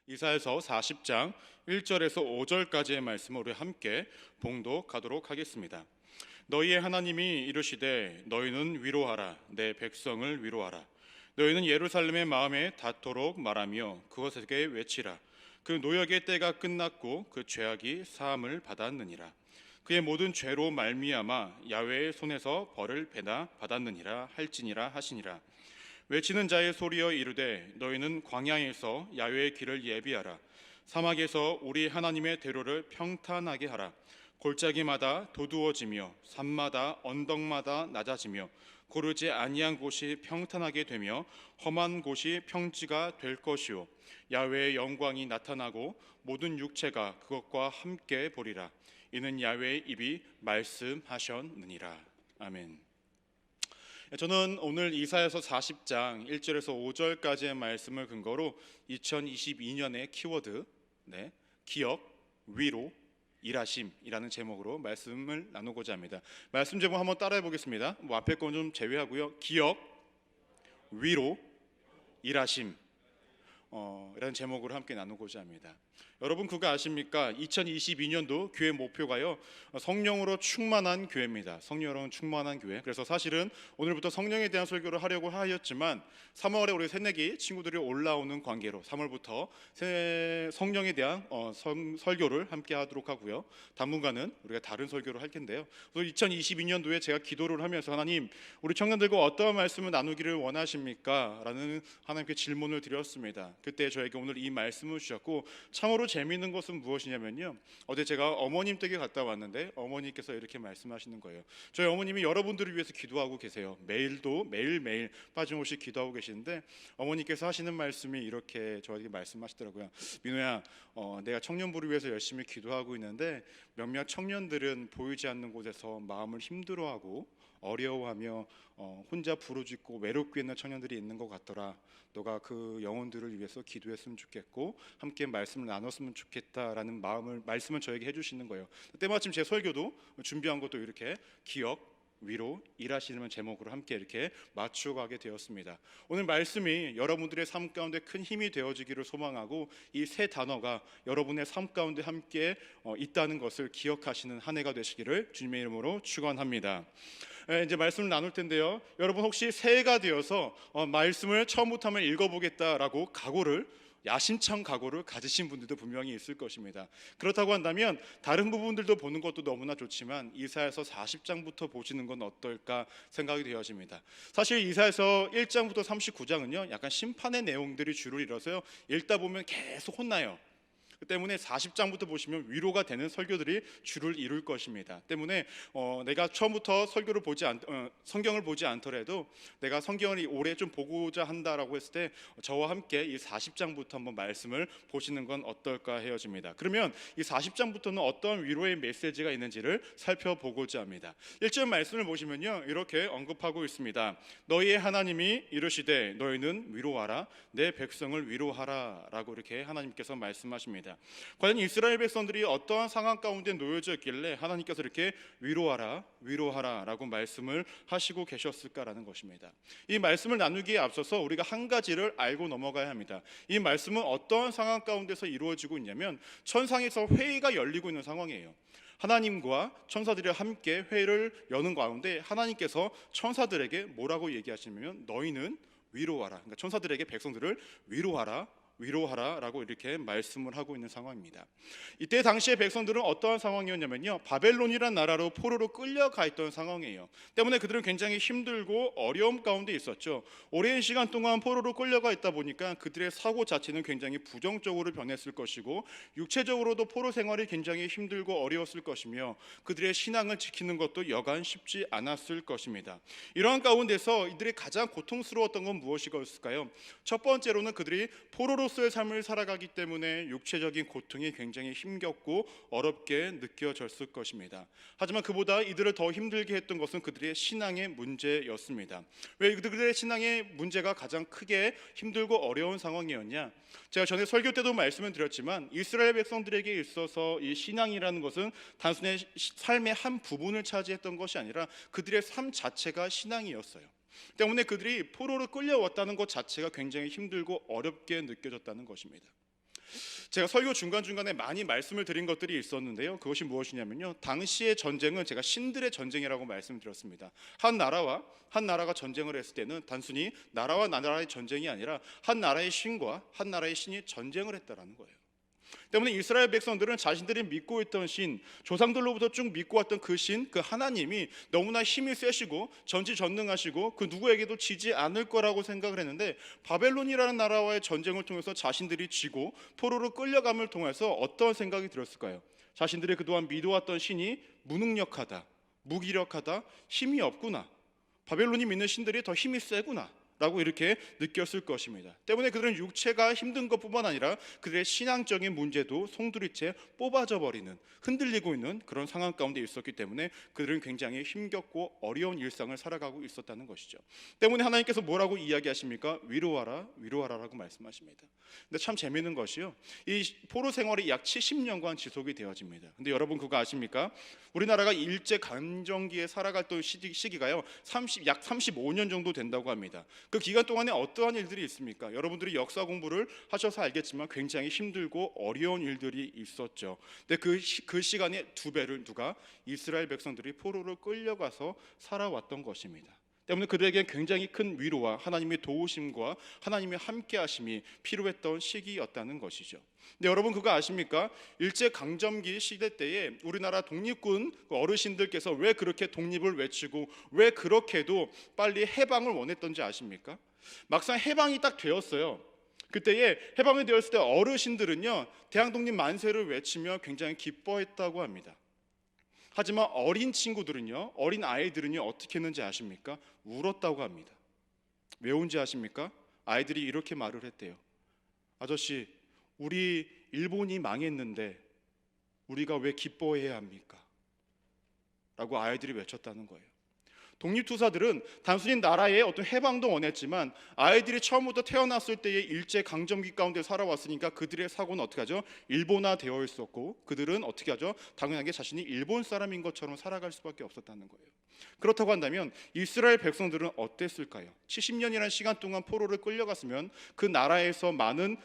이사야서 40장 1절에서 5절까지의 말씀을 우리 함께 봉독하도록 하겠습니다. 너희의 하나님이 이르시되 너희는 위로하라, 내 백성을 위로하라. 너희는 예루살렘의 마음에 닿도록 말하며 그것에게 외치라. 그 노역의 때가 끝났고 그 죄악이 사함을 받았느니라. 그의 모든 죄로 말미암아 야훼의 손에서 벌을 배나 받았느니라 할지니라 하시니라. 외치는 자의 소리여 이르되 너희는 광야에서 야훼의 길을 예비하라. 사막에서 우리 하나님의 대로를 평탄하게 하라. 골짜기마다 도두어지며 산마다 언덕마다 낮아지며 고르지 아니한 곳이 평탄하게 되며 험한 곳이 평지가 될 것이요 야훼의 영광이 나타나고 모든 육체가 그것과 함께 보리라. 이는 야훼의 입이 말씀하셨느니라. 아멘. 저는 오늘 이사야서 40장 1절에서 5절까지의 말씀을 근거로 2022년의 키워드 기억, 위로, 일하심이라는 제목으로 말씀을 나누고자 합니다. 말씀 제목 한번 따라해 보겠습니다. 앞에 건 좀 제외하고요. 기억, 위로, 일하심 이라는 제목으로 함께 나누고자 합니다. 여러분 그거 아십니까? 2022년도 교회 목표가요, 성령으로 충만한 교회입니다. 성령으로 충만한 교회. 그래서 사실은 오늘부터 성령에 대한 설교를 하려고 하였지만 3월에 우리 새내기 친구들이 올라오는 관계로 3월부터 성령에 대한 설교를 함께 하도록 하고요. 당분간은 우리가 다른 설교를 할 텐데요. 그래서 2022년도에 제가 기도를 하면서 하나님, 우리 청년들과 어떠한 말씀을 나누기를 원하십니까? 라는 하나님께 질문을 드렸습니다. 그때 저에게 오늘 이 말씀을 주셨고, 참으로 재미있는 것은 무엇이냐면요, 어제 제가 어머님 댁에 갔다 왔는데 어머니께서 이렇게 말씀하시는 거예요. 저희 어머님이 여러분들을 위해서 기도하고 계세요. 매일매일 빠짐없이 기도하고 계시는데 어머니께서 하시는 말씀이 이렇게 저에게 말씀하시더라고요. 민호야, 내가 청년부를 위해서 열심히 기도하고 있는데 몇몇 청년들은 보이지 않는 곳에서 마음을 힘들어하고 어려워하며 혼자 부르짖고 외롭게 있는 청년들이 있는 것 같더라. 너가 그 영혼들을 위해서 기도했으면 좋겠고 함께 말씀을 나눴으면 좋겠다라는 말씀을 저에게 해주시는 거예요. 때마침 제 설교도 준비한 것도 이렇게 기억, 위로, 일하시는 제목으로 함께 이렇게 맞춰가게 되었습니다. 오늘 말씀이 여러분들의 삶 가운데 큰 힘이 되어지기를 소망하고, 이 세 단어가 여러분의 삶 가운데 함께 있다는 것을 기억하시는 한 해가 되시기를 주님의 이름으로 축원합니다. 이제 말씀을 나눌 텐데요, 여러분 혹시 새해가 되어서 말씀을 처음부터 한번 읽어보겠다라고 야심찬 각오를 가지신 분들도 분명히 있을 것입니다. 그렇다고 한다면 다른 부분들도 보는 것도 너무나 좋지만 이사야서 40장부터 보시는 건 어떨까 생각이 되어집니다. 사실 이사야서 1장부터 39장은요 약간 심판의 내용들이 주를 이뤄서요, 읽다 보면 계속 혼나요. 때문에 40장부터 보시면 위로가 되는 설교들이 주를 이룰 것입니다. 때문에 내가 처음부터 성경을 보지 않더라도 내가 성경을 오래 좀 보고자 한다라고 했을 때 저와 함께 이 40장부터 한번 말씀을 보시는 건 어떨까 헤어집니다. 그러면 이 40장부터는 어떤 위로의 메시지가 있는지를 살펴보고자 합니다. 1절 말씀을 보시면요 이렇게 언급하고 있습니다. 너희의 하나님이 이르시되 너희는 위로하라, 내 백성을 위로하라 라고 이렇게 하나님께서 말씀하십니다. 과연 이스라엘 백성들이 어떠한 상황 가운데 놓여져 있길래 하나님께서 이렇게 위로하라 라고 말씀을 하시고 계셨을까라는 것입니다. 이 말씀을 나누기에 앞서서 우리가 한 가지를 알고 넘어가야 합니다. 이 말씀은 어떠한 상황 가운데서 이루어지고 있냐면 천상에서 회의가 열리고 있는 상황이에요. 하나님과 천사들이 함께 회의를 여는 가운데 하나님께서 천사들에게 뭐라고 얘기하시냐면 너희는 위로하라, 그러니까 천사들에게 백성들을 위로하라 라고 이렇게 말씀을 하고 있는 상황입니다. 이때 당시의 백성들은 어떠한 상황이었냐면요, 바벨론이란 나라로 포로로 끌려가 있던 상황이에요. 때문에 그들은 굉장히 힘들고 어려움 가운데 있었죠. 오랜 시간 동안 포로로 끌려가 있다 보니까 그들의 사고 자체는 굉장히 부정적으로 변했을 것이고 육체적으로도 포로 생활이 굉장히 힘들고 어려웠을 것이며 그들의 신앙을 지키는 것도 여간 쉽지 않았을 것입니다. 이러한 가운데서 이들이 가장 고통스러웠던 건 무엇이었을까요? 첫 번째로는 그들이 포로로서의 삶을 살아가기 때문에 육체적인 고통이 굉장히 힘겹고 어렵게 느껴졌을 것입니다. 하지만 그보다 이들을 더 힘들게 했던 것은 그들의 신앙의 문제였습니다. 왜 그들의 신앙의 문제가 가장 크게 힘들고 어려운 상황이었냐? 제가 전에 설교 때도 말씀을 드렸지만 이스라엘 백성들에게 있어서 이 신앙이라는 것은 단순히 삶의 한 부분을 차지했던 것이 아니라 그들의 삶 자체가 신앙이었어요. 때문에 그들이 포로로 끌려왔다는 것 자체가 굉장히 힘들고 어렵게 느껴졌다는 것입니다. 제가 설교 중간중간에 많이 말씀을 드린 것들이 있었는데요. 그것이 무엇이냐면요, 당시의 전쟁은 제가 신들의 전쟁이라고 말씀드렸습니다. 한 나라가 전쟁을 했을 때는 단순히 나라와 나라의 전쟁이 아니라 한 나라의 신과 한 나라의 신이 전쟁을 했다라는 거예요. 때문에 이스라엘 백성들은 자신들이 믿고 있던 신, 조상들로부터 쭉 믿고 왔던 그 신, 그 하나님이 너무나 힘이 세시고 전지전능하시고 그 누구에게도 지지 않을 거라고 생각을 했는데, 바벨론이라는 나라와의 전쟁을 통해서 자신들이 지고 포로로 끌려감을 통해서 어떤 생각이 들었을까요? 자신들이 그동안 믿어왔던 신이 무능력하다, 무기력하다, 힘이 없구나, 바벨론이 믿는 신들이 더 힘이 세구나 라고 이렇게 느꼈을 것입니다. 때문에 그들은 육체가 힘든 것뿐만 아니라 그들의 신앙적인 문제도 송두리째 뽑아져 버리는, 흔들리고 있는 그런 상황 가운데 있었기 때문에 그들은 굉장히 힘겹고 어려운 일상을 살아가고 있었다는 것이죠. 때문에 하나님께서 뭐라고 이야기하십니까? 위로하라, 위로하라라고 말씀하십니다. 근데 참 재미있는 것이요, 이 포로 생활이 약 70년간 지속이 되어집니다. 근데 여러분 그거 아십니까? 우리나라가 일제 강점기에 살아갔던 시기가요 약 35년 정도 된다고 합니다. 그 기간 동안에 어떠한 일들이 있습니까? 여러분들이 역사 공부를 하셔서 알겠지만 굉장히 힘들고 어려운 일들이 있었죠. 근데 그 시간의 두 배를 누가? 이스라엘 백성들이 포로로 끌려가서 살아왔던 것입니다. 때문에 그들에게 굉장히 큰 위로와 하나님의 도우심과 하나님의 함께하심이 필요했던 시기였다는 것이죠. 근데 여러분 그거 아십니까? 일제 강점기 시대 때에 우리나라 독립군 어르신들께서 왜 그렇게 독립을 외치고 왜 그렇게도 빨리 해방을 원했던지 아십니까? 막상 해방이 딱 되었어요. 그때에 해방이 되었을 때 어르신들은요, 대한독립 만세를 외치며 굉장히 기뻐했다고 합니다. 하지만 어린 친구들은요, 어린 아이들은요 어떻게 했는지 아십니까? 울었다고 합니다. 왜 운지 아십니까? 아이들이 이렇게 말을 했대요. 아저씨, 우리 일본이 망했는데 우리가 왜 기뻐해야 합니까? 라고 아이들이 외쳤다는 거예요. 독립투사들은 단순히 나라의 어떤 해방도 원했지만 아이들이 처음부터 태어났을 때의 일제 강점기 가운데 살아왔으니까 그들의 사고는 어떻게 하죠? 일본화 되어 있었고 그들은 어떻게 하죠? 당연하게 자신이 일본 사람인 것처럼 살아갈 수밖에 없었다는 거예요. 그렇다고 한다면 이스라엘 백성들은 어땠을까요? 70년이라는 시간 동안 포로를 끌려갔으면 그 나라에서 많은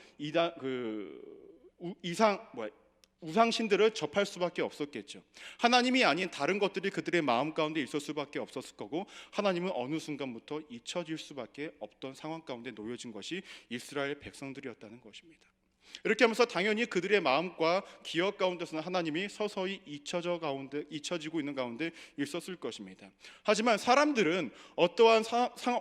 우상신들을 접할 수밖에 없었겠죠. 하나님이 아닌 다른 것들이 그들의 마음 가운데 있을 수밖에 없었을 거고, 하나님은 어느 순간부터 잊혀질 수밖에 없던 상황 가운데 놓여진 것이 이스라엘 백성들이었다는 것입니다. 이렇게 하면서 당연히 그들의 마음과 기억 가운데서는 하나님이 서서히 잊혀지고 있는 가운데 있었을 것입니다. 하지만 사람들은 어떠한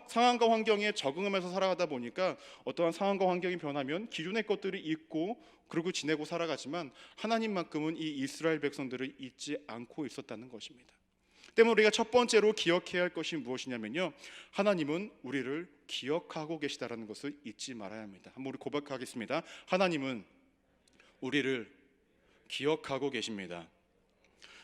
상황과 환경에 적응하면서 살아가다 보니까 어떠한 상황과 환경이 변하면 기존의 것들이 잊고 그러고 지내고 살아가지만 하나님만큼은 이 이스라엘 백성들을 잊지 않고 있었다는 것입니다. 때문에 우리가 첫 번째로 기억해야 할 것이 무엇이냐면요, 하나님은 우리를 기억하고 계시다라는 것을 잊지 말아야 합니다. 한번 우리 고백하겠습니다. 하나님은 우리를 기억하고 계십니다.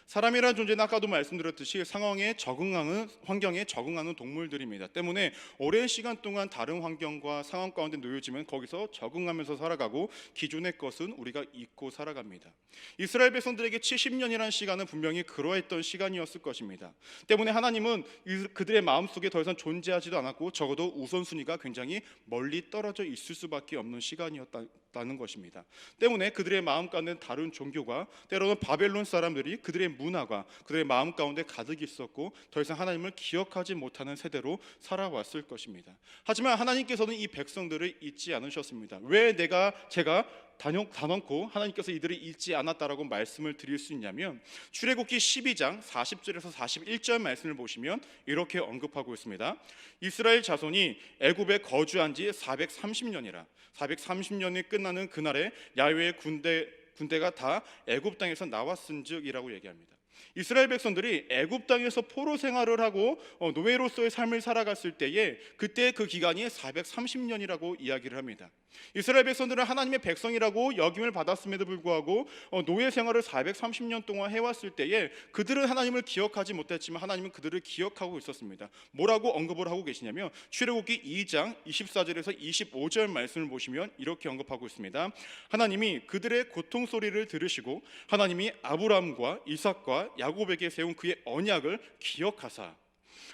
사람이라는 존재는 아까도 말씀드렸듯이 상황에 적응하는, 환경에 적응하는 동물들입니다. 때문에 오랜 시간 동안 다른 환경과 상황 가운데 놓여지면 거기서 적응하면서 살아가고 기존의 것은 우리가 잊고 살아갑니다. 이스라엘 백성들에게 70년이라는 시간은 분명히 그러했던 시간이었을 것입니다. 때문에 하나님은 그들의 마음속에 더 이상 존재하지도 않았고 적어도 우선순위가 굉장히 멀리 떨어져 있을 수밖에 없는 시간이었다는 것입니다. 때문에 그들의 마음 가운데 다른 종교가, 때로는 바벨론 사람들이 그들의 문화가 그들의 마음 가운데 가득 있었고 더 이상 하나님을 기억하지 못하는 세대로 살아왔을 것입니다. 하지만 하나님께서는 이 백성들을 잊지 않으셨습니다. 왜 제가 단언코 하나님께서 이들을 잊지 않았다라고 말씀을 드릴 수 있냐면, 출애굽기 12장 40절에서 41절 말씀을 보시면 이렇게 언급하고 있습니다. 이스라엘 자손이 애굽에 거주한 지 430년이라 430년이 끝나는 그날에 야훼의 군대가 다 애굽 땅에서 나왔은즉이라고 얘기합니다. 이스라엘 백성들이 애굽 땅에서 포로 생활을 하고 노예로서의 삶을 살아갔을 때에 그때 그 기간이 430년이라고 이야기를 합니다. 이스라엘 백성들은 하나님의 백성이라고 역임을 받았음에도 불구하고 노예 생활을 430년 동안 해왔을 때에 그들은 하나님을 기억하지 못했지만 하나님은 그들을 기억하고 있었습니다. 뭐라고 언급을 하고 계시냐면, 출애굽기 2장 24절에서 25절 말씀을 보시면 이렇게 언급하고 있습니다. 하나님이 그들의 고통 소리를 들으시고 하나님이 아브라함과 이삭과 야곱에게 세운 그의 언약을 기억하사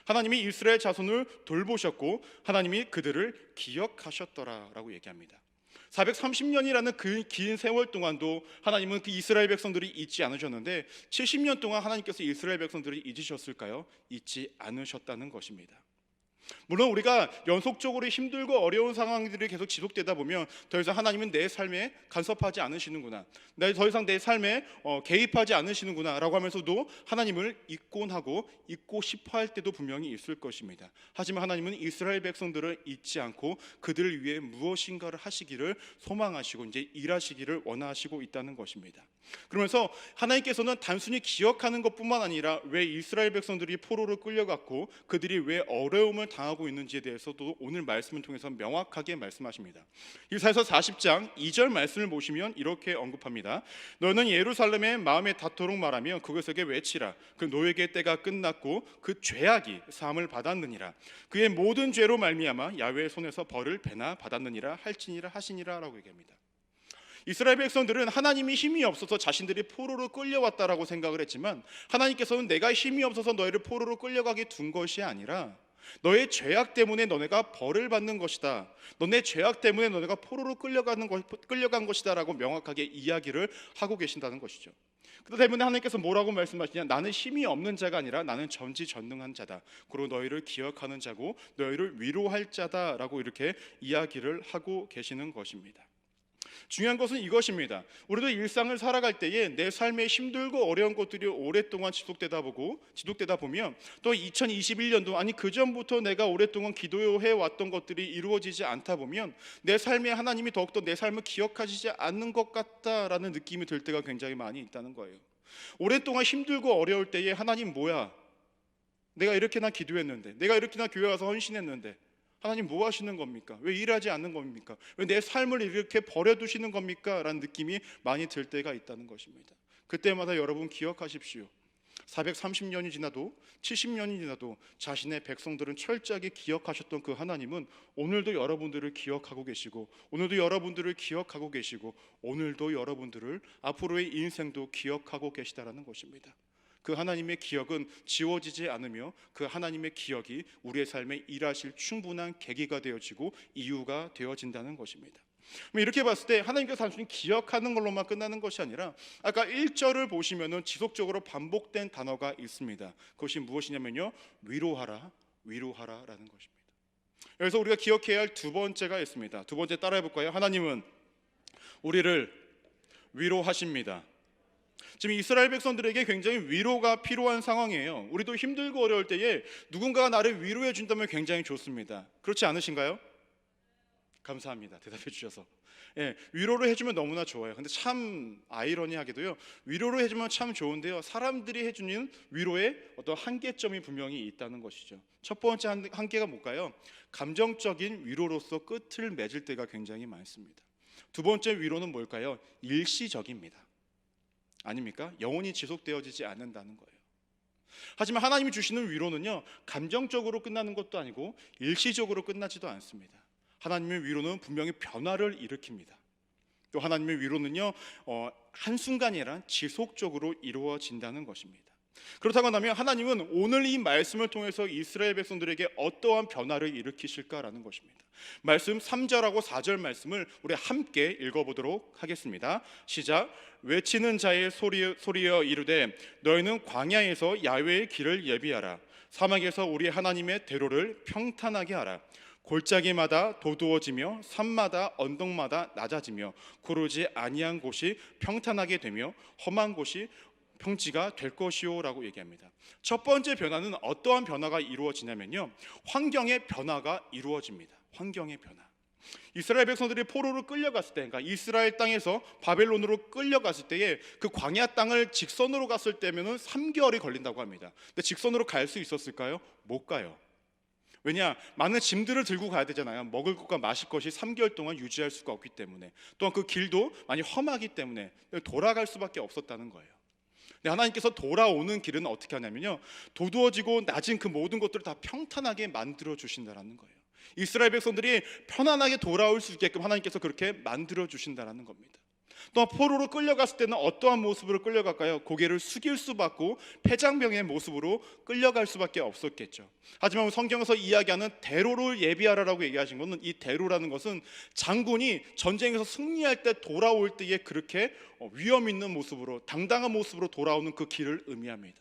하나님이 이스라엘 자손을 돌보셨고 하나님이 그들을 기억하셨더라라고 얘기합니다. 430년이라는 그 긴 세월 동안도 하나님은 그 이스라엘 백성들이 잊지 않으셨는데 70년 동안 하나님께서 이스라엘 백성들이 잊으셨을까요? 잊지 않으셨다는 것입니다. 물론 우리가 연속적으로 힘들고 어려운 상황들이 계속 지속되다 보면 더 이상 하나님은 내 삶에 간섭하지 않으시는구나, 더 이상 내 삶에 개입하지 않으시는구나 라고 하면서도 하나님을 잊곤 하고 잊고 싶어 할 때도 분명히 있을 것입니다. 하지만 하나님은 이스라엘 백성들을 잊지 않고 그들을 위해 무엇인가를 하시기를 소망하시고 이제 일하시기를 원하시고 있다는 것입니다. 그러면서 하나님께서는 단순히 기억하는 것뿐만 아니라 왜 이스라엘 백성들이 포로로 끌려갔고 그들이 왜 어려움을 당하고 있는지에 대해서도 오늘 말씀을 통해서 명확하게 말씀하십니다. 이사야서 40장 2절 말씀을 보시면 이렇게 언급합니다. 너는 예루살렘에 마음에 닿도록 말하며 그것에게 외치라. 그 노예의 때가 끝났고 그 죄악이 사함을 받았느니라. 그의 모든 죄로 말미암아 야훼의 손에서 벌을 배나 받았느니라 할지니라 하시니라 라고 얘기합니다. 이스라엘 백성들은 하나님이 힘이 없어서 자신들이 포로로 끌려왔다라고 생각을 했지만 하나님께서는 내가 힘이 없어서 너희를 포로로 끌려가게 둔 것이 아니라 너의 죄악 때문에 너네가 벌을 받는 것이다, 너네 죄악 때문에 너네가 포로로 끌려간 것이다 라고 명확하게 이야기를 하고 계신다는 것이죠. 그렇기 때문에 하나님께서 뭐라고 말씀하시냐, 나는 힘이 없는 자가 아니라 나는 전지전능한 자다, 그리고 너희를 기억하는 자고 너희를 위로할 자다 라고 이렇게 이야기를 하고 계시는 것입니다. 중요한 것은 이것입니다. 우리도 일상을 살아갈 때에 내 삶에 힘들고 어려운 것들이 오랫동안 지속되다 보면 또 2021년도 아니 그 전부터 내가 오랫동안 기도해 왔던 것들이 이루어지지 않다 보면 내 삶에 하나님이 더욱더 내 삶을 기억하시지 않는 것 같다라는 느낌이 들 때가 굉장히 많이 있다는 거예요. 오랫동안 힘들고 어려울 때에 하나님 뭐야? 내가 이렇게나 기도했는데, 내가 이렇게나 교회 와서 헌신했는데 하나님 뭐 하시는 겁니까? 왜 일하지 않는 겁니까? 왜 내 삶을 이렇게 버려두시는 겁니까? 라는 느낌이 많이 들 때가 있다는 것입니다. 그때마다 여러분 기억하십시오. 430년이 지나도 70년이 지나도 자신의 백성들은 철저하게 기억하셨던 그 하나님은 오늘도 여러분들을 기억하고 계시고 오늘도 여러분들을 기억하고 계시고 오늘도 여러분들을 앞으로의 인생도 기억하고 계시다라는 것입니다. 그 하나님의 기억은 지워지지 않으며 그 하나님의 기억이 우리의 삶에 일하실 충분한 계기가 되어지고 이유가 되어진다는 것입니다. 이렇게 봤을 때 하나님께서 단순히 기억하는 걸로만 끝나는 것이 아니라 아까 1절을 보시면은 지속적으로 반복된 단어가 있습니다. 그것이 무엇이냐면요, 위로하라, 위로하라라는 것입니다. 그래서 우리가 기억해야 할 두 번째가 있습니다. 두 번째 따라해 볼까요? 하나님은 우리를 위로하십니다. 지금 이스라엘 백성들에게 굉장히 위로가 필요한 상황이에요. 우리도 힘들고 어려울 때에 누군가가 나를 위로해 준다면 굉장히 좋습니다. 그렇지 않으신가요? 감사합니다. 대답해 주셔서. 위로를 해주면 너무나 좋아요. 근데 참 아이러니하게도요, 위로를 해주면 참 좋은데요, 사람들이 해주는 위로에 어떤 한계점이 분명히 있다는 것이죠. 첫 번째 한계가 뭘까요? 감정적인 위로로서 끝을 맺을 때가 굉장히 많습니다. 두 번째 위로는 뭘까요? 일시적입니다. 아닙니까? 영원히 지속되어지지 않는다는 거예요. 하지만 하나님이 주시는 위로는요, 감정적으로 끝나는 것도 아니고 일시적으로 끝나지도 않습니다. 하나님의 위로는 분명히 변화를 일으킵니다. 또 하나님의 위로는요, 한순간이 아니라 지속적으로 이루어진다는 것입니다. 그렇다고 한다면 하나님은 오늘 이 말씀을 통해서 이스라엘 백성들에게 어떠한 변화를 일으키실까라는 것입니다. 말씀 3절하고 4절 말씀을 우리 함께 읽어보도록 하겠습니다. 시작. 외치는 자의 소리여 이르되 너희는 광야에서 야훼의 길을 예비하라. 사막에서 우리 하나님의 대로를 평탄하게 하라. 골짜기마다 도두어지며 산마다 언덕마다 낮아지며 구르지 아니한 곳이 평탄하게 되며 험한 곳이 평지가 될 것이요 라고 얘기합니다. 첫 번째 변화는 어떠한 변화가 이루어지냐면요, 환경의 변화가 이루어집니다. 환경의 변화. 이스라엘 백성들이 포로로 끌려갔을 때, 그러니까 이스라엘 땅에서 바벨론으로 끌려갔을 때에 그 광야 땅을 직선으로 갔을 때면은 3개월이 걸린다고 합니다. 근데 직선으로 갈 수 있었을까요? 못 가요. 왜냐? 많은 짐들을 들고 가야 되잖아요. 먹을 것과 마실 것이 3개월 동안 유지할 수가 없기 때문에, 또한 그 길도 많이 험하기 때문에 돌아갈 수밖에 없었다는 거예요. 하나님께서 돌아오는 길은 어떻게 하냐면요, 도두어지고 낮은 그 모든 것들을 다 평탄하게 만들어 주신다라는 거예요. 이스라엘 백성들이 편안하게 돌아올 수 있게끔 하나님께서 그렇게 만들어 주신다라는 겁니다. 또 포로로 끌려갔을 때는 어떠한 모습으로 끌려갈까요? 고개를 숙일 수밖에, 패장병의 모습으로 끌려갈 수밖에 없었겠죠. 하지만 성경에서 이야기하는 대로를 예비하라라고 얘기하신 것은, 이 대로라는 것은 장군이 전쟁에서 승리할 때 돌아올 때에 그렇게 위험 있는 모습으로, 당당한 모습으로 돌아오는 그 길을 의미합니다.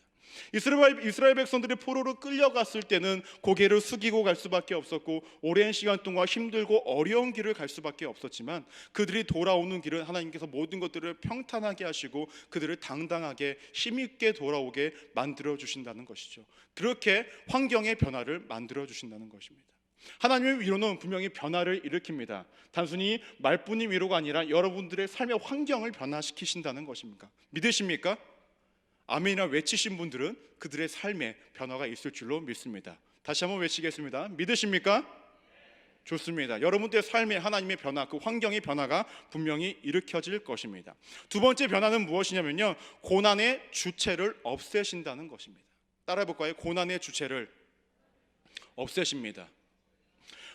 이스라엘 백성들이 포로로 끌려갔을 때는 고개를 숙이고 갈 수밖에 없었고, 오랜 시간 동안 힘들고 어려운 길을 갈 수밖에 없었지만, 그들이 돌아오는 길은 하나님께서 모든 것들을 평탄하게 하시고 그들을 당당하게 힘있게 돌아오게 만들어 주신다는 것이죠. 그렇게 환경의 변화를 만들어 주신다는 것입니다. 하나님의 위로는 분명히 변화를 일으킵니다. 단순히 말뿐인 위로가 아니라 여러분들의 삶의 환경을 변화시키신다는 것입니까? 믿으십니까? 아멘이라 외치신 분들은 그들의 삶에 변화가 있을 줄로 믿습니다. 다시 한번 외치겠습니다. 믿으십니까? 좋습니다. 여러분들의 삶에 하나님의 변화, 그 환경의 변화가 분명히 일으켜질 것입니다. 두 번째 변화는 무엇이냐면요, 고난의 주체를 없애신다는 것입니다. 따라해 볼까요? 고난의 주체를 없애십니다.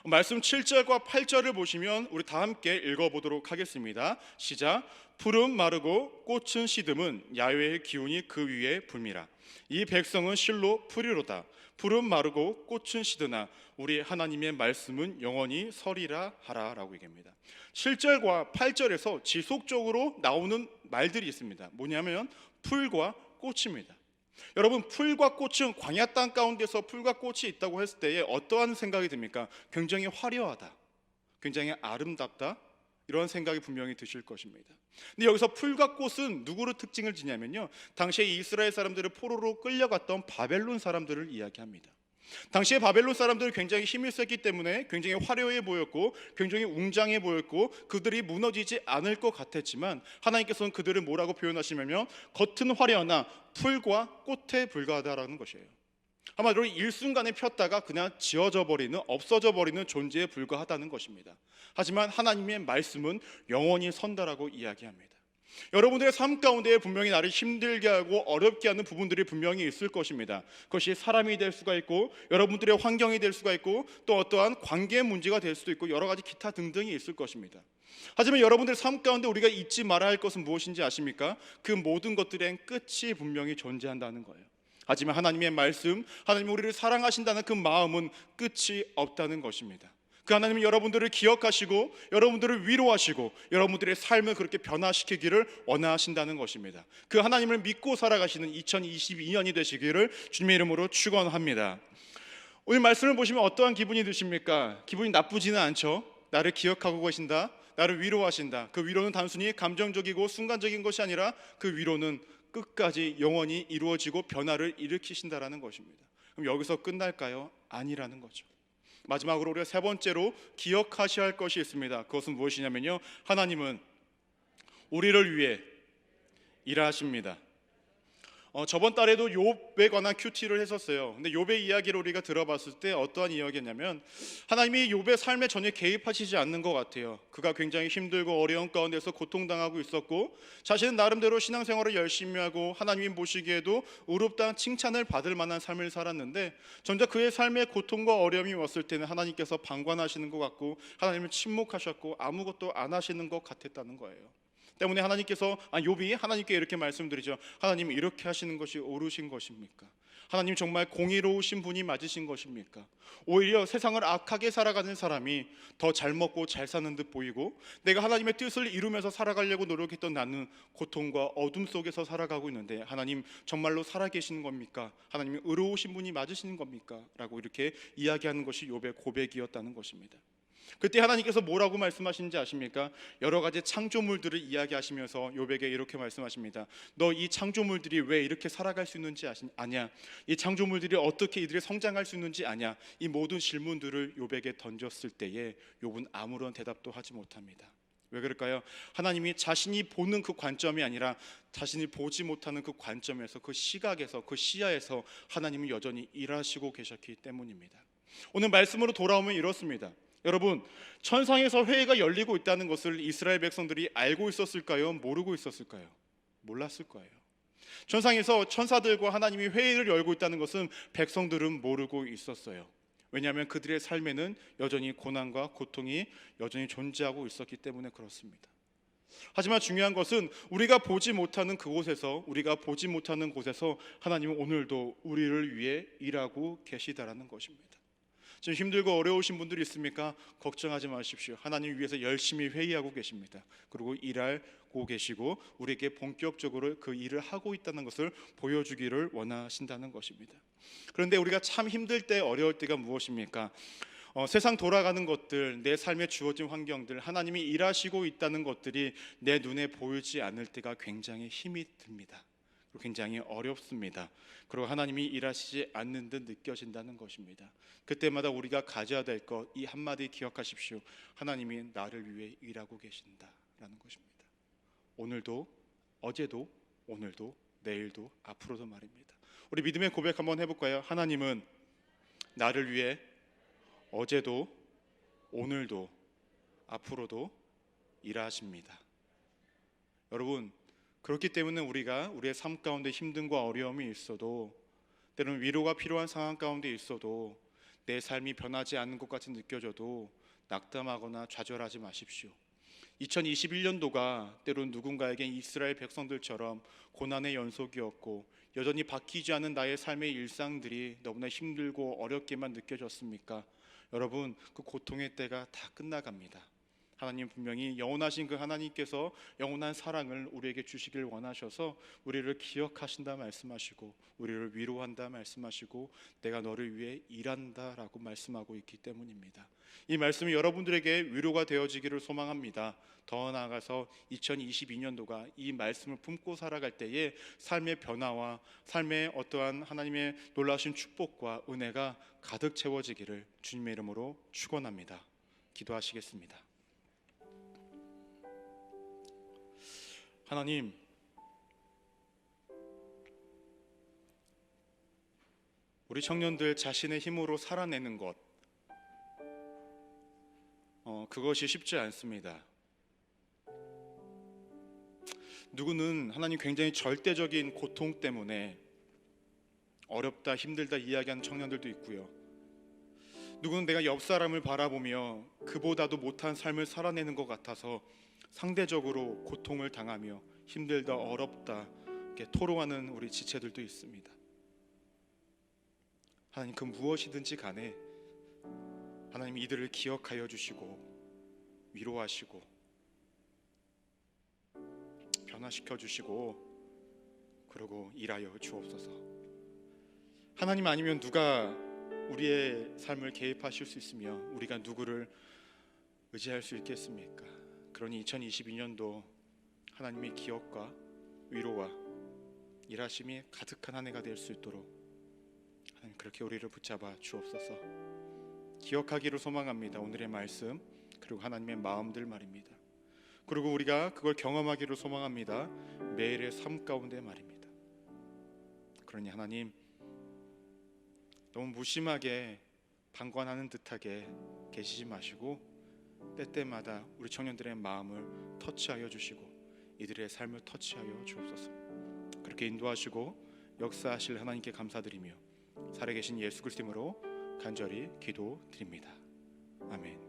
말씀 7절과 8절을 보시면 우리 다 함께 읽어보도록 하겠습니다. 시작. 풀은 마르고 꽃은 시듬은 야훼의 기운이 그 위에 불미라. 이 백성은 실로 풀이로다. 풀은 마르고 꽃은 시드나 우리 하나님의 말씀은 영원히 서리라 하라라고 얘기합니다. 7절과 8절에서 지속적으로 나오는 말들이 있습니다. 뭐냐면 풀과 꽃입니다. 여러분, 풀과 꽃은 광야 땅 가운데서 풀과 꽃이 있다고 했을 때에 어떠한 생각이 듭니까? 굉장히 화려하다, 굉장히 아름답다, 이런 생각이 분명히 드실 것입니다. 근데 여기서 풀과 꽃은 누구로 특징을 지냐면요, 당시에 이스라엘 사람들을 포로로 끌려갔던 바벨론 사람들을 이야기합니다. 당시에 바벨론 사람들은 굉장히 힘이 셌기 때문에 굉장히 화려해 보였고 굉장히 웅장해 보였고 그들이 무너지지 않을 것 같았지만, 하나님께서는 그들을 뭐라고 표현하시냐면 겉은 화려하나 풀과 꽃에 불과하다라는 것이에요. 한마디로 일순간에 폈다가 그냥 지워져 버리는, 없어져 버리는 존재에 불과하다는 것입니다. 하지만 하나님의 말씀은 영원히 선다라고 이야기합니다. 여러분들의 삶 가운데 분명히 나를 힘들게 하고 어렵게 하는 부분들이 분명히 있을 것입니다. 그것이 사람이 될 수가 있고, 여러분들의 환경이 될 수가 있고, 또 어떠한 관계 문제가 될 수도 있고, 여러 가지 기타 등등이 있을 것입니다. 하지만 여러분들의 삶 가운데 우리가 잊지 말아야 할 것은 무엇인지 아십니까? 그 모든 것들엔 끝이 분명히 존재한다는 거예요. 하지만 하나님의 말씀, 하나님 우리를 사랑하신다는 그 마음은 끝이 없다는 것입니다. 그 하나님은 여러분들을 기억하시고 여러분들을 위로하시고 여러분들의 삶을 그렇게 변화시키기를 원하신다는 것입니다. 그 하나님을 믿고 살아가시는 2022년이 되시기를 주님의 이름으로 축원합니다. 오늘 말씀을 보시면 어떠한 기분이 드십니까? 기분이 나쁘지는 않죠. 나를 기억하고 계신다, 나를 위로하신다. 그 위로는 단순히 감정적이고 순간적인 것이 아니라 그 위로는 끝까지 영원히 이루어지고 변화를 일으키신다라는 것입니다. 그럼 여기서 끝날까요? 아니라는 거죠. 마지막으로 우리가 세 번째로 기억하셔야 할 것이 있습니다. 그것은 무엇이냐면요, 하나님은 우리를 위해 일하십니다. 저번 달에도 욥에 관한 큐티를 했었어요. 근데 욥의 이야기를 우리가 들어봤을 때 어떠한 이야기냐면, 하나님이 욥의 삶에 전혀 개입하시지 않는 것 같아요. 그가 굉장히 힘들고 어려운 가운데서 고통당하고 있었고, 자신은 나름대로 신앙생활을 열심히 하고 하나님이 보시기에도 의롭다는 칭찬을 받을 만한 삶을 살았는데, 정작 그의 삶에 고통과 어려움이 왔을 때는 하나님께서 방관하시는 것 같고 하나님은 침묵하셨고 아무것도 안 하시는 것 같았다는 거예요. 때문에 하나님께서, 욥이 하나님께 이렇게 말씀드리죠. 하나님, 이렇게 하시는 것이 옳으신 것입니까? 하나님 정말 공의로우신 분이 맞으신 것입니까? 오히려 세상을 악하게 살아가는 사람이 더 잘 먹고 잘 사는 듯 보이고, 내가 하나님의 뜻을 이루면서 살아가려고 노력했던 나는 고통과 어둠 속에서 살아가고 있는데, 하나님 정말로 살아계시는 겁니까? 하나님이 의로우신 분이 맞으시는 겁니까? 라고 이렇게 이야기하는 것이 욥의 고백이었다는 것입니다. 그때 하나님께서 뭐라고 말씀하시는지 아십니까? 여러 가지 창조물들을 이야기하시면서 욥에게 이렇게 말씀하십니다. 너 이 창조물들이 왜 이렇게 살아갈 수 있는지 아냐? 이 창조물들이 어떻게 이들이 성장할 수 있는지 아냐? 이 모든 질문들을 욥에게 던졌을 때에 욥은 아무런 대답도 하지 못합니다. 왜 그럴까요? 하나님이 자신이 보는 그 관점이 아니라 자신이 보지 못하는 그 관점에서, 그 시각에서, 그 시야에서 하나님은 여전히 일하시고 계셨기 때문입니다. 오늘 말씀으로 돌아오면 이렇습니다. 여러분, 천상에서 회의가 열리고 있다는 것을 이스라엘 백성들이 알고 있었을까요? 모르고 있었을까요? 몰랐을 거예요. 천상에서 천사들과 하나님이 회의를 열고 있다는 것은 백성들은 모르고 있었어요. 왜냐하면 그들의 삶에는 여전히 고난과 고통이 여전히 존재하고 있었기 때문에 그렇습니다. 하지만 중요한 것은 우리가 보지 못하는 곳에서 하나님은 오늘도 우리를 위해 일하고 계시다라는 것입니다. 지금 힘들고 어려우신 분들이 있습니까? 걱정하지 마십시오. 하나님 위해서 열심히 회의하고 계십니다. 그리고 일하고 계시고 우리에게 본격적으로 그 일을 하고 있다는 것을 보여주기를 원하신다는 것입니다. 그런데 우리가 참 힘들 때, 어려울 때가 무엇입니까? 세상 돌아가는 것들, 내 삶에 주어진 환경들, 하나님이 일하시고 있다는 것들이 내 눈에 보이지 않을 때가 굉장히 힘이 듭니다. 그리고 굉장히 어렵습니다. 그리고 하나님이 일하시지 않는 듯 느껴진다는 것입니다. 그때마다 우리가 가져야 될 것, 이 한마디 기억하십시오. 하나님이 나를 위해 일하고 계신다라는 것입니다. 오늘도, 어제도, 오늘도, 내일도, 앞으로도 말입니다. 우리 믿음의 고백 한번 해볼까요? 하나님은 나를 위해 어제도, 오늘도, 앞으로도 일하십니다. 여러분, 그렇기 때문에 우리가 우리의 삶 가운데 힘듦과 어려움이 있어도, 때로는 위로가 필요한 상황 가운데 있어도, 내 삶이 변하지 않는 것 같이 느껴져도 낙담하거나 좌절하지 마십시오. 2021년도가 때로는 누군가에겐 이스라엘 백성들처럼 고난의 연속이었고, 여전히 바뀌지 않은 나의 삶의 일상들이 너무나 힘들고 어렵게만 느껴졌습니까? 여러분, 그 고통의 때가 다 끝나갑니다. 하나님 분명히 영원하신 그 하나님께서 영원한 사랑을 우리에게 주시길 원하셔서 우리를 기억하신다 말씀하시고, 우리를 위로한다 말씀하시고, 내가 너를 위해 일한다 라고 말씀하고 있기 때문입니다. 이 말씀이 여러분들에게 위로가 되어지기를 소망합니다. 더 나아가서 2022년도가 이 말씀을 품고 살아갈 때에 삶의 변화와 삶의 어떠한 하나님의 놀라신 축복과 은혜가 가득 채워지기를 주님의 이름으로 축원합니다. 기도하시겠습니다. 하나님, 우리 청년들 자신의 힘으로 살아내는 것, 그것이 쉽지 않습니다. 누구는 하나님 굉장히 절대적인 고통 때문에 어렵다, 힘들다 이야기하는 청년들도 있고요. 누구는 내가 옆 사람을 바라보며 그보다도 못한 삶을 살아내는 것 같아서 상대적으로 고통을 당하며 힘들다, 어렵다 이렇게 토로하는 우리 지체들도 있습니다. 하나님, 그 무엇이든지 간에 하나님 이들을 기억하여 주시고 위로하시고 변화시켜 주시고 그리고 일하여 주옵소서. 하나님 아니면 누가 우리의 삶을 개입하실 수 있으며 우리가 누구를 의지할 수 있겠습니까? 그러니 2022년도 하나님의 기억과 위로와 일하심이 가득한 한 해가 될 수 있도록 하나님 그렇게 우리를 붙잡아 주옵소서. 기억하기를 소망합니다. 오늘의 말씀 그리고 하나님의 마음들 말입니다. 그리고 우리가 그걸 경험하기를 소망합니다. 매일의 삶 가운데 말입니다. 그러니 하나님, 너무 무심하게 방관하는 듯하게 계시지 마시고 때때마다 우리 청년들의 마음을 터치하여 주시고 이들의 삶을 터치하여 주옵소서. 그렇게 인도하시고 역사하실 하나님께 감사드리며 살아계신 예수 그리스도 이름으로 간절히 기도드립니다. 아멘.